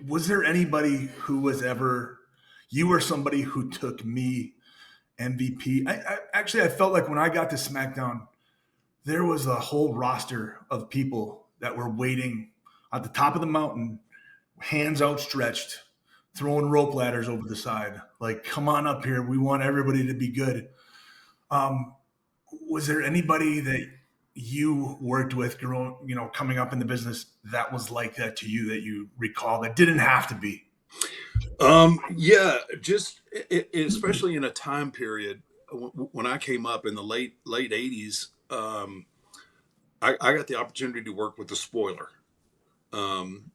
Was there anybody who was ever, you were somebody who took me MVP? I felt like when I got to SmackDown, there was a whole roster of people that were waiting at the top of the mountain, hands outstretched, throwing rope ladders over the side. Like, come on up here. We want everybody to be good. Um, was there anybody that you worked with growing, coming up in the business that was like that to you that you recall that didn't have to be? Yeah, just especially in a time period when I came up in the late '80s. I got the opportunity to work with the Spoiler. Um,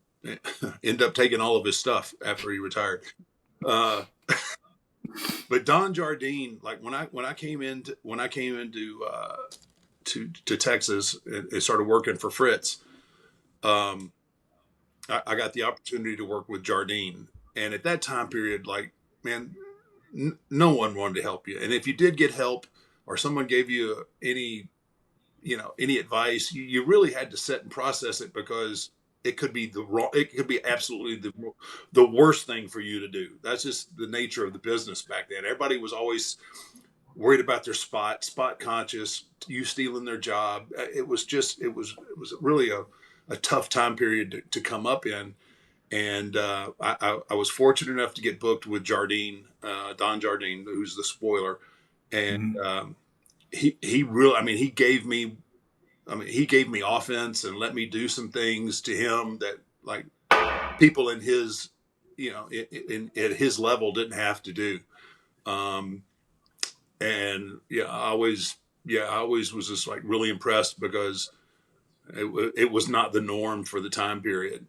End up taking all of his stuff after he retired. Uh, but Don Jardine, like when I came into to Texas and started working for Fritz, um, I got the opportunity to work with Jardine, and at that time period, like man, no one wanted to help you, and if you did get help or someone gave you any advice, you really had to sit and process it because it could be it could be absolutely the worst thing for you to do. That's just the nature of the business back then. Everybody was always worried about their spot conscious, you stealing their job. It was really a tough time period to come up in. And I was fortunate enough to get booked with Jardine, Don Jardine, who's the Spoiler. And Mm-hmm. he really, I mean, he gave me offense and let me do some things to him that like people in his, at his level didn't have to do. Um, and I always was just like really impressed because it was not the norm for the time period.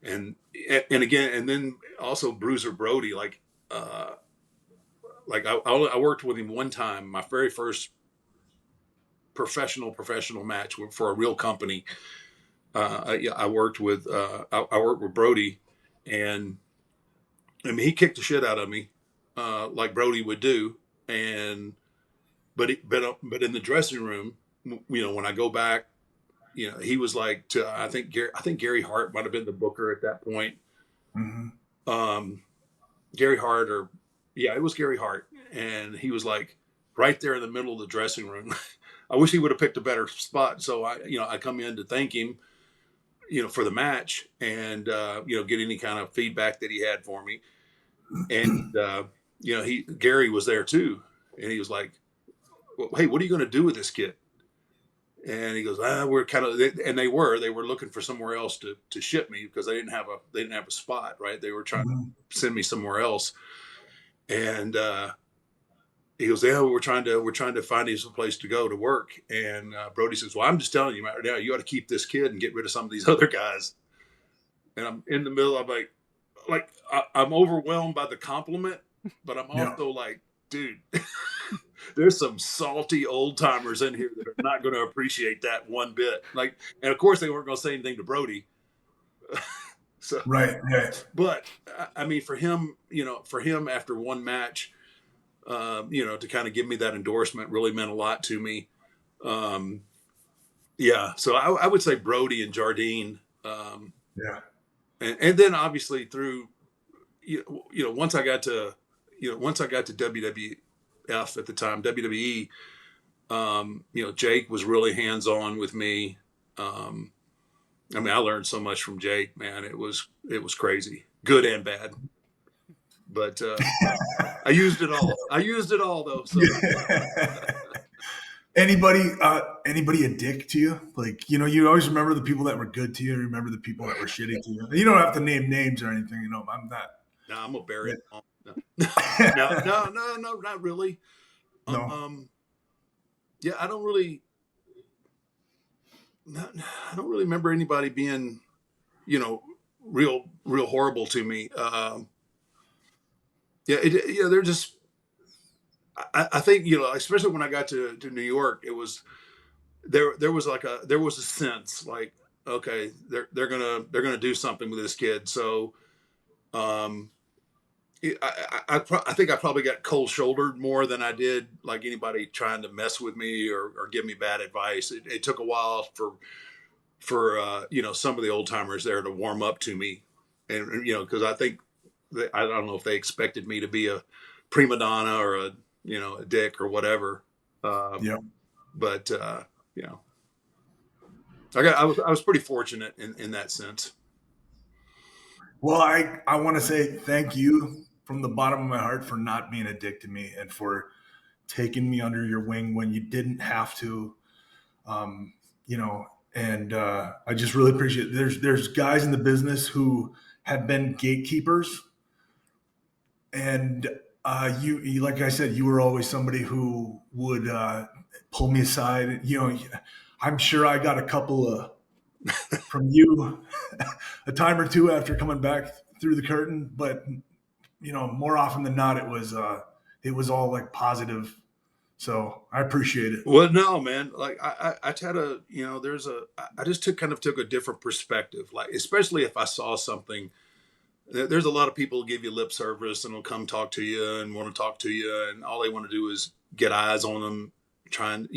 And, and again, and then also Bruiser Brody, uh, I worked with him one time, my very first professional match for a real company. I worked with I worked with Brody, and I mean he kicked the shit out of me, like Brody would do. And but in the dressing room, when I go back, he was like to I think Gary Hart might have been the booker at that point. Mm-hmm. Um, Gary Hart or yeah, it was Gary Hart, and he was like right there in the middle of the dressing room. I wish he would have picked a better spot. So I come in to thank him, for the match and, get any kind of feedback that he had for me. And, Gary was there too. And he was like, well, hey, what are you going to do with this kid? And he goes, we're kind of, and they were looking for somewhere else to ship me because they didn't have a spot, right? They were trying Mm-hmm. to send me somewhere else. And, he goes, yeah, we're trying to find you some place to go to work. And Brody says, well, I'm just telling you, right now, you ought to keep this kid and get rid of some of these other guys. And I'm in the middle. I'm I'm overwhelmed by the compliment, but I'm Yeah. also like, dude, there's some salty old timers in here that are not going to appreciate that one bit. Like, and of course they weren't going to say anything to Brody. So, Right. Right. but I mean, for him, after one match, to kind of give me that endorsement really meant a lot to me. Um, yeah, so I would say Brody and Jardine, Yeah. and then obviously through, once I got to, WWF at the time, WWE, Jake was really hands on with me. Um, I mean, I learned so much from Jake, man. It was crazy, good and bad. But I used it all. I used it all though. So Anybody a dick to you? Like, you always remember the people that were good to you, remember the people that were shitty to you. You don't have to name names or anything, I'm not. no, I'm gonna bury Yeah. it all. No. No, not really. No. Um, yeah, I don't really remember anybody being, you know, real horrible to me. They're just. I think especially when I got to New York, it was there was there was a sense like okay they're gonna do something with this kid. So um, I think I probably got cold shouldered more than I did like anybody trying to mess with me or give me bad advice. It took a while for some of the old timers there to warm up to me. and because I think I don't know if they expected me to be a prima donna or a dick or whatever. Uh, Yeah. but you know, I was pretty fortunate in that sense. Well, I want to say thank you from the bottom of my heart for not being a dick to me and for taking me under your wing when you didn't have to. Um, you know, and I just really appreciate it. There's guys in the business who have been gatekeepers, and you like I said, you were always somebody who would pull me aside. I'm sure I got a couple of from you a time or two after coming back through the curtain, but more often than not, it was all like positive. So I appreciate it. Well, no, man. Like I try to, I just took a different perspective. Like, especially if I saw something. There's a lot of people who give you lip service and will come talk to you and want to talk to you, and all they want to do is get eyes on them, trying,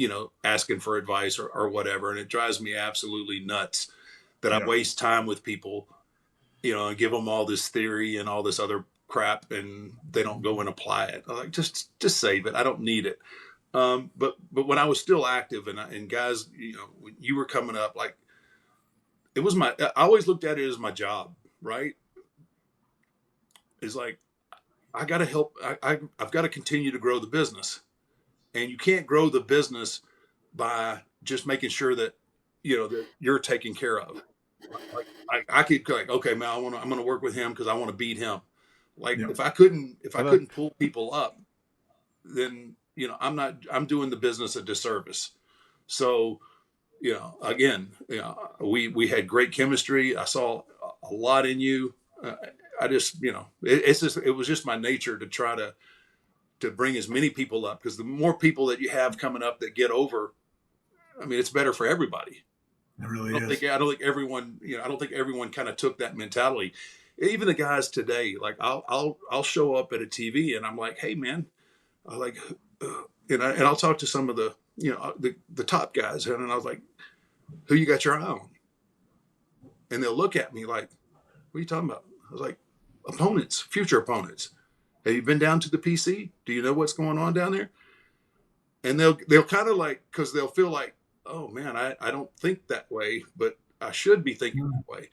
asking for advice or whatever. And it drives me absolutely nuts that I Yeah. waste time with people, and give them all this theory and all this other crap, and they don't go and apply it. I'm like, just save it. I don't need it. But when I was still active and guys, when you were coming up, like I always looked at it as my job, right? It's like, I got to help. I've got to continue to grow the business, and you can't grow the business by just making sure that that you're taken care of. Like I could like, okay, man, I'm going to work with him because I want to beat him. Like Yeah. if I couldn't pull people up, then I'm doing the business a disservice. So again, we had great chemistry. I saw a lot in you. I just, it was just my nature to try to bring as many people up, because the more people that you have coming up that get over, I mean, it's better for everybody. It really is. I don't think everyone, I don't think everyone kind of took that mentality. Even the guys today, like I'll show up at a TV and I'm like, hey man, I like, and I'll talk to some of the, the top guys, and I was like, who you got your eye on? And they'll look at me like, what are you talking about? I was like, opponents, future opponents. Have you been down to the PC? Do you know what's going on down there? And they'll kind of like, because they'll feel like, oh man, I don't think that way, but I should be thinking Mm. that way.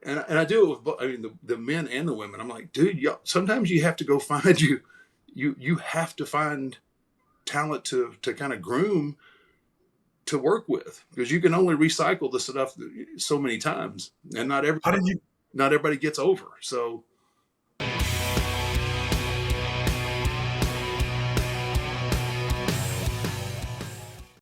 And I do it with, I mean, the men and the women. I'm like, dude, sometimes you have to go find you have to find talent to kind of groom to work with, because you can only recycle the stuff so many times, and How did you not everybody gets over. So